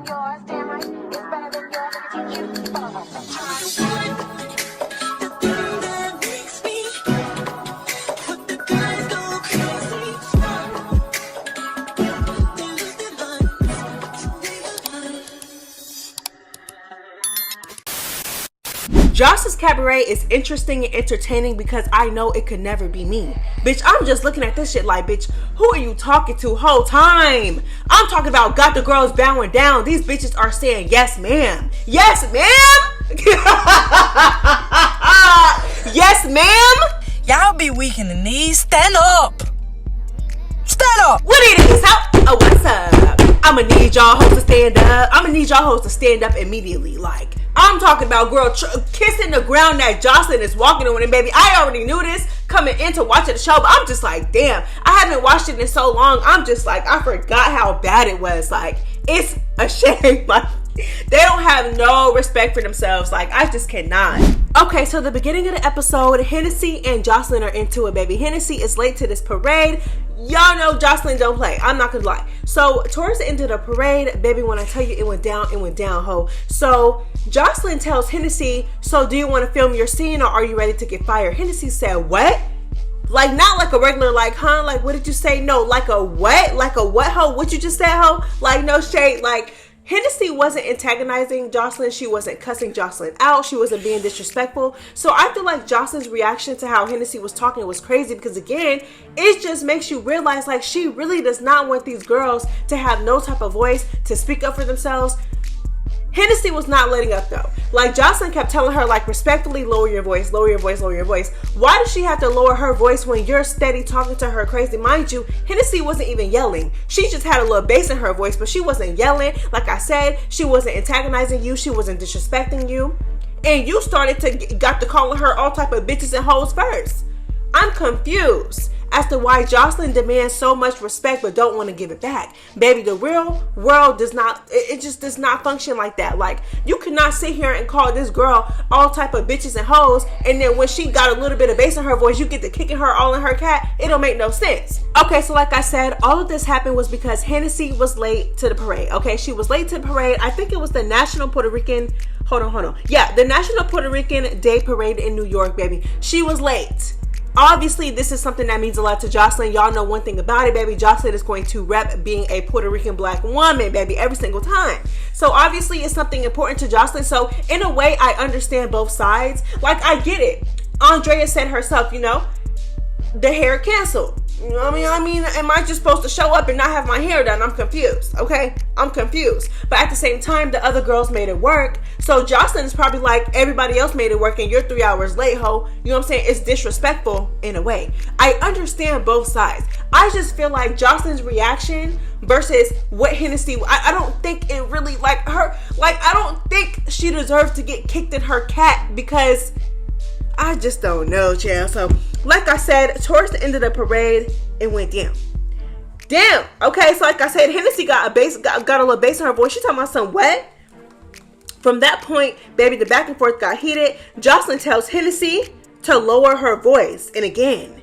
Yours, damn right, it's better than yours. I can teach you. The thing that makes me put the guys go crazy. They lose their minds. Joss's Cabaret is interesting and entertaining because I know it could never be me. Bitch, I'm just looking at this shit like, bitch, who are you talking to whole time? I'm talking about got the girls bowing down. These bitches are saying, yes, ma'am. Yes, ma'am. Yes, ma'am. Y'all be weak in the knees. Stand up. Stand up. What it is? Oh, what's up? I'ma need y'all hoes to stand up. I'ma need y'all hoes to stand up immediately. Like, I'm talking about girl kissing the ground that Joselyn is walking on. And baby, I already knew this coming into watching the show, but I'm just like, damn, I haven't watched it in so long. I'm just like, I forgot how bad it was. Like, it's a shame. Like, they don't have no respect for themselves. Like, I just cannot. Okay, so the beginning of the episode, Hennessy and Joselyn are into it, baby. Hennessy is late to this parade. Y'all know Joselyn don't play. I'm not gonna lie. So towards the end of the parade, baby, when I tell you it went down, ho. So Joselyn tells Hennessy, so do you want to film your scene or are you ready to get fired? Hennessy said, what? Like, not like a regular, like, huh? Like, what did you say? No, like a what? Like a what, ho? What you just said, ho? Like, no shade. Like, Hennessy wasn't antagonizing Joselyn. She wasn't cussing Joselyn out. She wasn't being disrespectful. So I feel like Joselyn's reaction to how Hennessy was talking was crazy because, again, it just makes you realize, like, she really does not want these girls to have no type of voice to speak up for themselves. Hennessy was not letting up though. Like, Joselyn kept telling her, like, respectfully, lower your voice, lower your voice, lower your voice. Why does she have to lower her voice when you're steady talking to her crazy? Mind you, Hennessy wasn't even yelling. She just had a little bass in her voice, but she wasn't yelling. Like I said, she wasn't antagonizing you. She wasn't disrespecting you. And you got to calling her all type of bitches and hoes first. I'm confused as to why Joselyn demands so much respect but don't want to give it back. Baby, the real world does not, it just does not function like that. Like, you cannot sit here and call this girl all type of bitches and hoes, and then when she got a little bit of bass in her voice, you get to kicking her all in her cat. It don't make no sense. Okay, so like I said, all of this happened was because Hennessy was late to the parade. Okay, she was late to the parade. I think it was the National Puerto Rican, hold on. Yeah, the National Puerto Rican Day Parade in New York, baby. She was late. Obviously, this is something that means a lot to Joselyn. Y'all know one thing about it, baby. Joselyn is going to rep being a Puerto Rican black woman, baby, every single time. So obviously, it's something important to Joselyn. So in a way, I understand both sides. Like, I get it. Andrea said herself, you know, the hair canceled. You know what I mean? Am I just supposed to show up and not have my hair done? I'm confused, okay? I'm confused. But at the same time, the other girls made it work. So Joselyn is probably like, everybody else made it work and you're 3 hours late, ho. You know what I'm saying? It's disrespectful in a way. I understand both sides. I just feel like Joselyn's reaction versus what Hennessy, I don't think it really, like, her, like, I don't think she deserves to get kicked in her cat because I just don't know, child. So, like I said, towards the end of the parade, it went down. Damn. Okay, so like I said, Hennessy got a little bass in her voice. She talking about some what? From that point, baby, the back and forth got heated. Joselyn tells Hennessy to lower her voice. And again,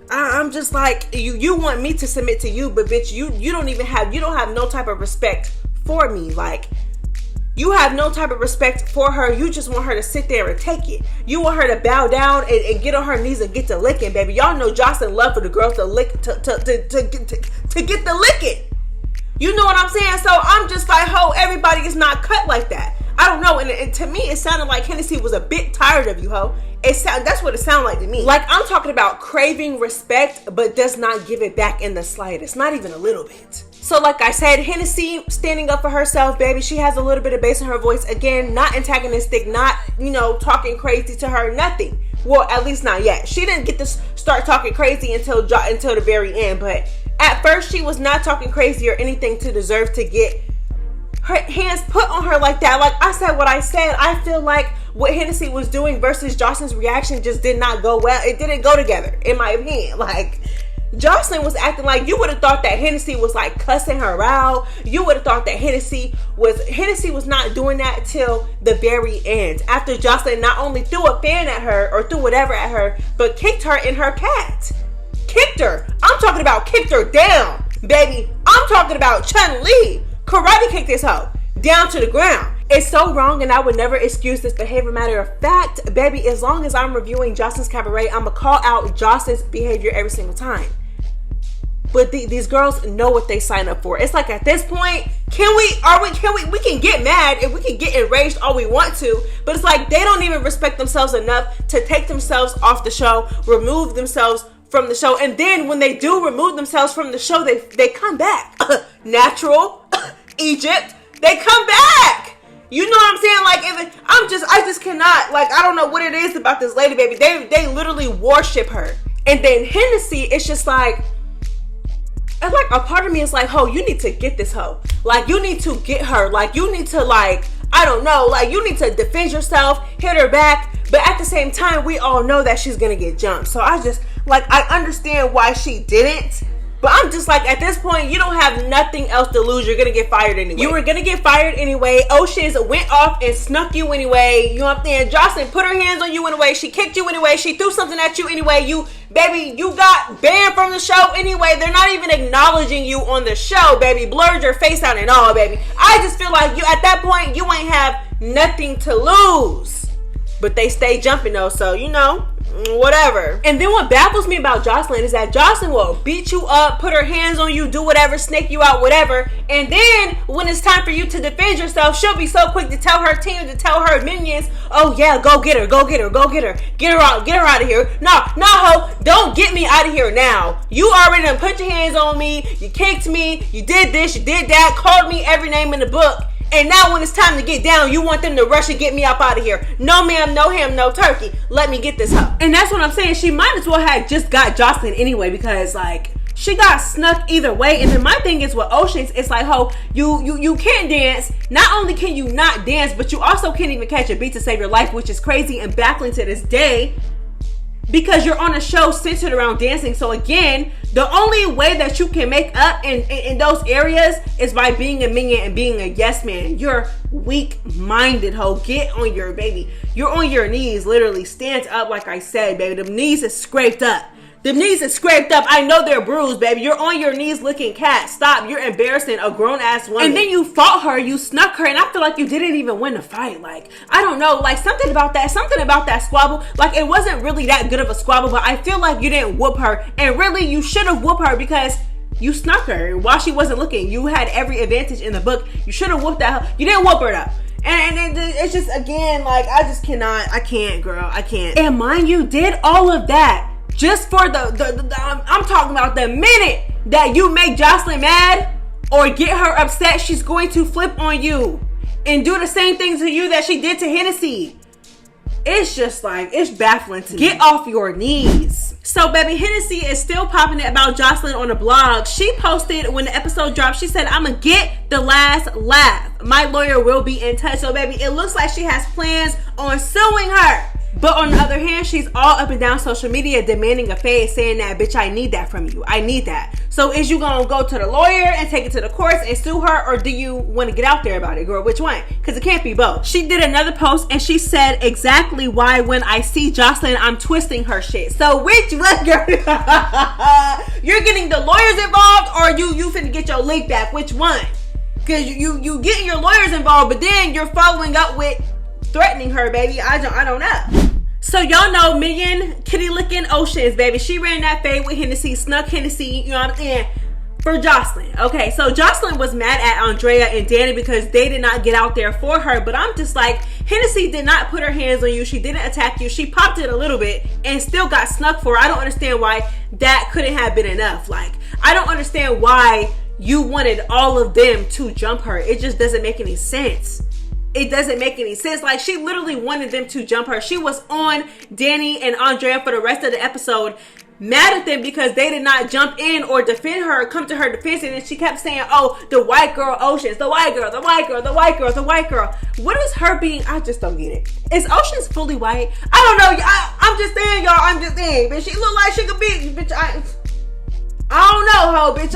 I'm just like, you want me to submit to you, but bitch, you don't have no type of respect for me. Like, you have no type of respect for her. You just want her to sit there and take it. You want her to bow down and get on her knees and get to licking, baby. Y'all know Joselyn love for the girls to lick, to get the licking. You know what I'm saying? So I'm just like, ho, everybody is not cut like that. I don't know. And to me, it sounded like Hennessy was a bit tired of you, ho. That's what it sounded like to me. Like, I'm talking about craving respect, but does not give it back in the slightest. Not even a little bit. So like I said, Hennessy standing up for herself, baby. She has a little bit of bass in her voice. Again, not antagonistic, not, you know, talking crazy to her, nothing. Well, at least not yet. She didn't get to start talking crazy until the very end. But at first, she was not talking crazy or anything to deserve to get her hands put on her like that. Like I said what I said, I feel like what Hennessy was doing versus Joselyn's reaction just did not go well. It didn't go together, in my opinion. Like, Joselyn was acting like, you would have thought that Hennessy was like cussing her out. You would have thought that Hennessy was not doing that till the very end. After Joselyn not only threw a fan at her or threw whatever at her, but kicked her in her cat. Kicked her. I'm talking about kicked her down, baby. I'm talking about Chun-Li. karate kick this hoe down to the ground. It's so wrong, and I would never excuse this behavior. Matter of fact, baby, as long as I'm reviewing Joseline'S Cabaret, I'ma call out Joseline's behavior every single time. But these girls know what they sign up for. It's like at this point, we can get mad and we can get enraged all we want to, but it's like they don't even respect themselves enough to take themselves off the show, remove themselves from the show, and then when they do remove themselves from the show, they come back. Natural, Egypt, they come back. You know what I'm saying? Like, I just cannot, like, I don't know what it is about this lady, baby. They literally worship her. And then Hennessy, it's just like a part of me is like, ho, you need to get this hoe. Like, you need to get her. Like, you need to, like, I don't know, like, you need to defend yourself, hit her back. But at the same time, we all know that she's gonna get jumped. So I just, like, I understand why she didn't. But I'm just like, at this point, you don't have nothing else to lose. You're going to get fired anyway. You were going to get fired anyway. Oceans went off and snuck you anyway. You know what I'm saying? Jocelyn put her hands on you anyway. She kicked you anyway. She threw something at you anyway. You got banned from the show anyway. They're not even acknowledging you on the show, baby. Blurred your face out and all, baby. I just feel like you, at that point, you ain't have nothing to lose. But they stay jumping though, so, you know, whatever. And then what baffles me about Joselyn is that Joselyn will beat you up, put her hands on you, do whatever, snake you out, whatever. And then when it's time for you to defend yourself, she'll be so quick to tell her team, to tell her minions, oh yeah, go get her, go get her, go get her. Get her out of here. No, ho, don't get me out of here now. You already done put your hands on me, you kicked me, you did this, you did that, called me every name in the book. And now when it's time to get down, you want them to rush and get me up out of here. No ma'am, no ham, no turkey. Let me get this hoe. And that's what I'm saying. She might as well have just got Joselyn anyway, because like she got snuck either way. And then my thing is with Oceans, it's like, ho, you can't dance. Not only can you not dance, but you also can't even catch a beat to save your life, which is crazy and baffling to this day. Because you're on a show centered around dancing. So again, the only way that you can make up in those areas is by being a minion and being a yes man. You're weak-minded, ho. Get on your baby. You're on your knees, literally. Stand up like I said, baby. The knees is scraped up. The knees is scraped up. I know they're bruised, baby. You're on your knees looking cat. Stop. You're embarrassing a grown-ass woman. And then you fought her. You snuck her. And I feel like you didn't even win the fight. Like, I don't know. Like, something about that squabble. Like, it wasn't really that good of a squabble. But I feel like you didn't whoop her. And really, you should have whooped her because you snuck her while she wasn't looking. You had every advantage in the book. You should have whooped that. You didn't whoop her, though. And it's just, again, like, I just cannot. I can't, girl. I can't. And mind you, did all of that just for I'm talking about the minute that you make Joselyn mad or get her upset, she's going to flip on you and do the same thing to you that she did to Hennessy. It's just like, it's baffling to me. Get off your knees. So baby, Hennessy is still popping it about Joselyn on the blog. She posted when the episode dropped, she said, I'ma get the last laugh. My lawyer will be in touch. So baby, it looks like she has plans on suing her. But on the other hand, she's all up and down social media demanding a fade, saying that, bitch, I need that from you. I need that. So is you gonna go to the lawyer and take it to the courts and sue her, or do you want to get out there about it, girl? Which one? Because it can't be both. She did another post and she said exactly why when I see Joselyn, I'm twisting her shit. So which one, girl? You're getting the lawyers involved, or you finna get your link back? Which one? Because you getting your lawyers involved, but then you're following up with threatening her, baby. I don't know. So y'all know Minion, kitty licking Oceans, baby. She ran that fade with Hennessy, snuck Hennessy, you know what I'm saying, for Joselyn. Okay, so Joselyn was mad at Andrea and Danny because they did not get out there for her. But I'm just like, Hennessy did not put her hands on you. She didn't attack you. She popped it a little bit and still got snuck for her. I don't understand why that couldn't have been enough. Like, I don't understand why you wanted all of them to jump her. It just doesn't make any sense. It doesn't make any sense. Like, she literally wanted them to jump her. She was on Danny and Andrea for the rest of the episode, mad at them because they did not jump in or defend her, come to her defense. And then she kept saying, oh, the white girl Oceans, the white girl, the white girl, the white girl, the white girl. What is her being? I just don't get it. Is Oceans fully white? I don't know. I'm just saying, y'all. I'm just saying. But she look like she could be, bitch. I don't know, ho, bitch.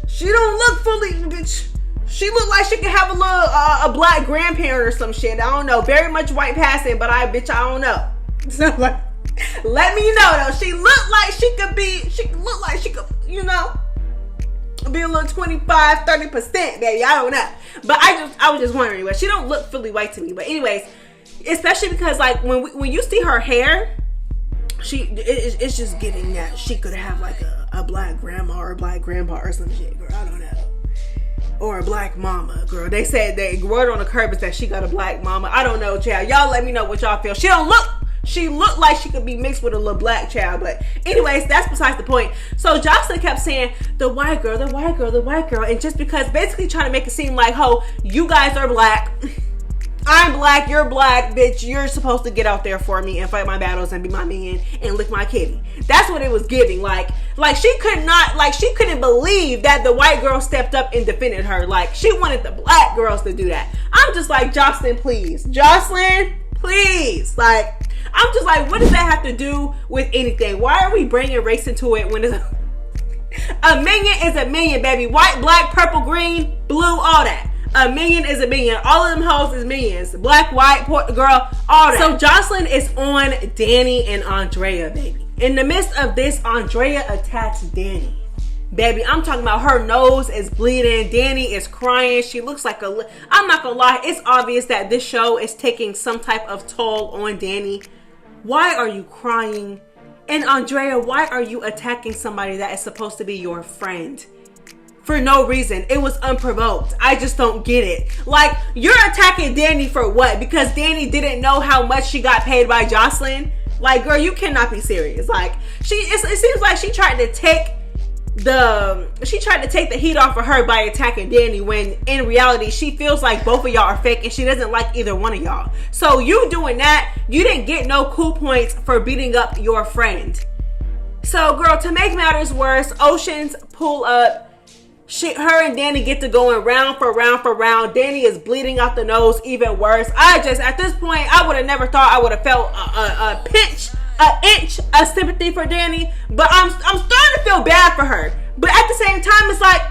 She don't look fully, bitch. She looked like she could have a little, a black grandparent or some shit. I don't know. Very much white passing, but I don't know. So, like, let me know, though. She looked like she could be, you know. be a little 25, 30%, baby. I don't know. But I was just wondering, but she don't look fully white to me. But anyways, especially because like when you see her hair, it's just giving that she could have like a black grandma or a black grandpa or some shit, girl. I don't know. Or a black mama, girl. They said the word on the curb is that she got a black mama. I don't know, child. Y'all let me know what y'all feel. She looked like she could be mixed with a little black child. But anyways, that's besides the point. So Joselyn kept saying, the white girl, the white girl, the white girl. And just because basically trying to make it seem like, you guys are black. I'm black, you're black, bitch. You're supposed to get out there for me and fight my battles and be my minion and lick my kitty. That's what it was giving. Like she couldn't believe that the white girl stepped up and defended her. Like she wanted the black girls to do that. I'm just like, Joselyn, please. Joselyn, please. Like, I'm just like, what does that have to do with anything? Why are we bringing race into it when it's a minion is a minion, baby. White, black, purple, green, blue, all that. A minion is a minion. All of them hoes is minions. Black, white, girl, all that. So Joselyn is on Danny and Andrea, baby. In the midst of this, Andrea attacks Danny. Baby, I'm talking about her nose is bleeding. Danny is crying. She looks like I'm not gonna lie. It's obvious that this show is taking some type of toll on Danny. Why are you crying? And Andrea, why are you attacking somebody that is supposed to be your friend? For no reason. It was unprovoked. I just don't get it. Like, you're attacking Danny for what? Because Danny didn't know how much she got paid by Joselyn? Like, girl, you cannot be serious. Like, it seems like she tried to take the heat off of her by attacking Danny, when in reality she feels like both of y'all are fake and she doesn't like either one of y'all. So you doing that, you didn't get no cool points for beating up your friend. So girl, to make matters worse, Oceans pull up. Her and Danny get to going round for round for round. Danny is bleeding out the nose even worse. At this point, I would have never thought I would have felt an inch of sympathy for Danny. But I'm starting to feel bad for her. But at the same time, it's like,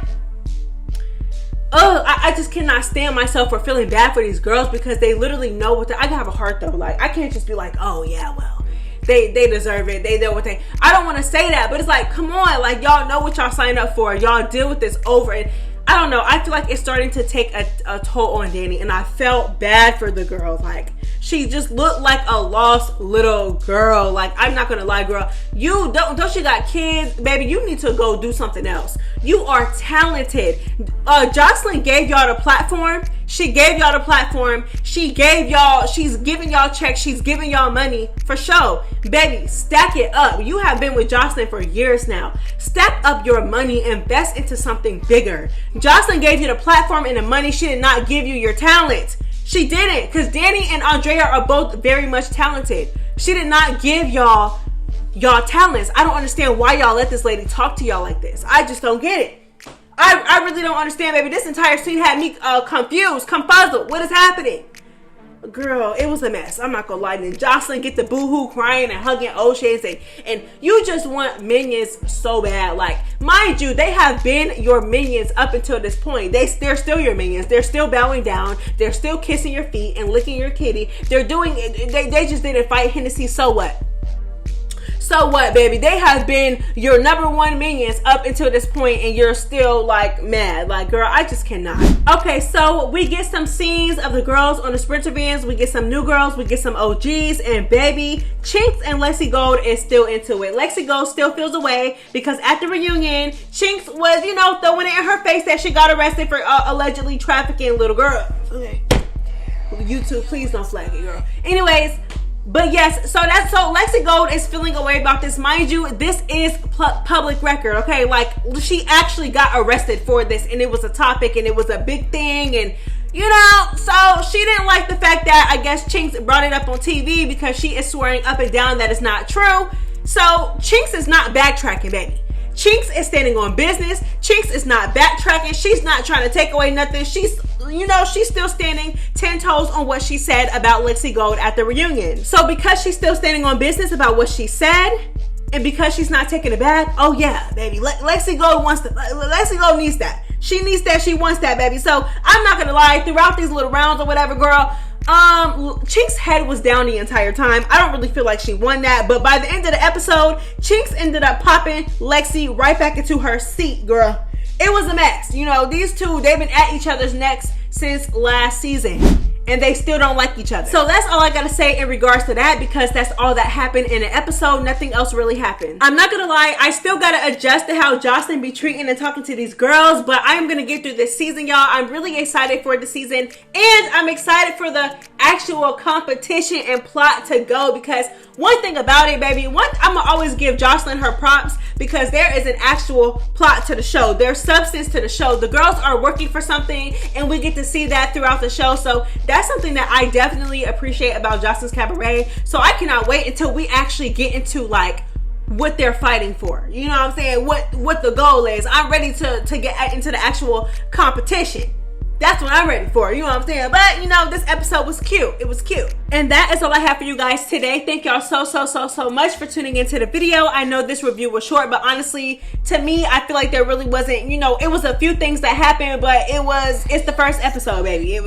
I just cannot stand myself for feeling bad for these girls because they literally know what I have a heart though. Like, I can't just be like, oh yeah, well, they deserve it. They know what I don't want to say that, but it's like, come on, like, y'all know what y'all signed up for. Y'all deal with this over. And I don't know. I feel like it's starting to take a toll on Danny, and I felt bad for the girl. Like, she just looked like a lost little girl. Like, I'm not gonna lie, girl. You don't you got kids, baby? You need to go do something else. You are talented. Joselyn gave y'all the platform. She gave y'all the platform. She's giving y'all checks. She's giving y'all money for show. Baby, stack it up. You have been with Joselyn for years now. Stack up your money. Invest into something bigger. Joselyn gave you the platform and the money. She did not give you your talent. She didn't, because Danny and Andrea are both very much talented. She did not give y'all talents. I don't understand why y'all let this lady talk to y'all like this. I just don't get it. I really don't understand, baby. This entire scene had me confused, confuzzled. What is happening? Girl, it was a mess. I'm not gonna lie. And Joselyn get the boohoo crying and hugging Oceans, and you just want minions so bad. Like, mind you, they have been your minions up until this point. They're still your minions. They're still bowing down. They're still kissing your feet and licking your kitty. They're doing it. They just didn't fight Hennessy. So what? So what, baby? They have been your number one minions up until this point, and you're still like mad. Like, girl, I just cannot. Okay, so we get some scenes of the girls on the Sprinter vans. We get some new girls. We get some OGs, and baby, Chinks and Lexi Gold is still into it. Lexi Gold still feels away because at the reunion, Chinks was, throwing it in her face that she got arrested for allegedly trafficking little girls. Okay, YouTube, please don't flag it, girl. Anyways. But yes, so Lexi Gold is feeling away about this. Mind you, this is public record, okay? Like, she actually got arrested for this, and it was a topic, and it was a big thing, and so she didn't like the fact that, I guess, Chinks brought it up on TV because she is swearing up and down that it's not true. So Chinks is not backtracking, baby. Chinks is standing on business. Chinks is not backtracking. She's not trying to take away nothing. She's still standing 10 toes on what she said about Lexi Gold at the reunion. So because she's still standing on business about what she said, and because she's not taking it back, oh yeah, baby, Lexi Gold needs that. She needs that. She wants that, baby. So I'm not gonna lie, throughout these little rounds or whatever, girl, Chinks' head was down the entire time. I don't really feel like she won that, but by the end of the episode, Chinks ended up popping Lexi right back into her seat, girl. It was a mess. You know, these two, they've been at each other's necks since last season, and they still don't like each other. So that's all I gotta say in regards to that, because that's all that happened in an episode. Nothing else really happened. I'm not gonna lie, I still gotta adjust to how Joselyn be treating and talking to these girls, but I am gonna get through this season, y'all. I'm really excited for the season, and I'm excited for the actual competition and plot to go, because one thing about it, baby, I'm gonna always give Joselyn her props, because there is an actual plot to the show. There's substance to the show. The girls are working for something, and we get to see that throughout the show. So that's something that I definitely appreciate about Joselyn's Cabaret. So I cannot wait until we actually get into like what they're fighting for. You know what I'm saying? What the goal is. I'm ready to get into the actual competition. That's what I'm ready for, you know what I'm saying? But, you know, this episode was cute. It was cute. And that is all I have for you guys today. Thank y'all so much for tuning into the video. I know this review was short, but honestly, to me, I feel like there really wasn't, you know, it was a few things that happened, but it's the first episode, baby.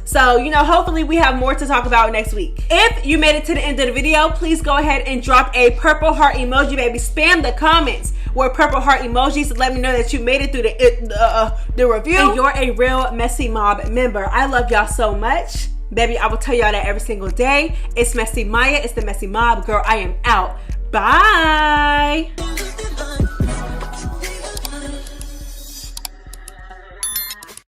So, you know, hopefully we have more to talk about next week. If you made it to the end of the video, please go ahead and drop a purple heart emoji, baby. Spam the comments with purple heart emojis to let me know that you made it through the review. And you're a real Messy Mob member. I love y'all so much. Baby, I will tell y'all that every single day. It's MessyMya. It's the Messy Mob. Girl, I am out. Bye.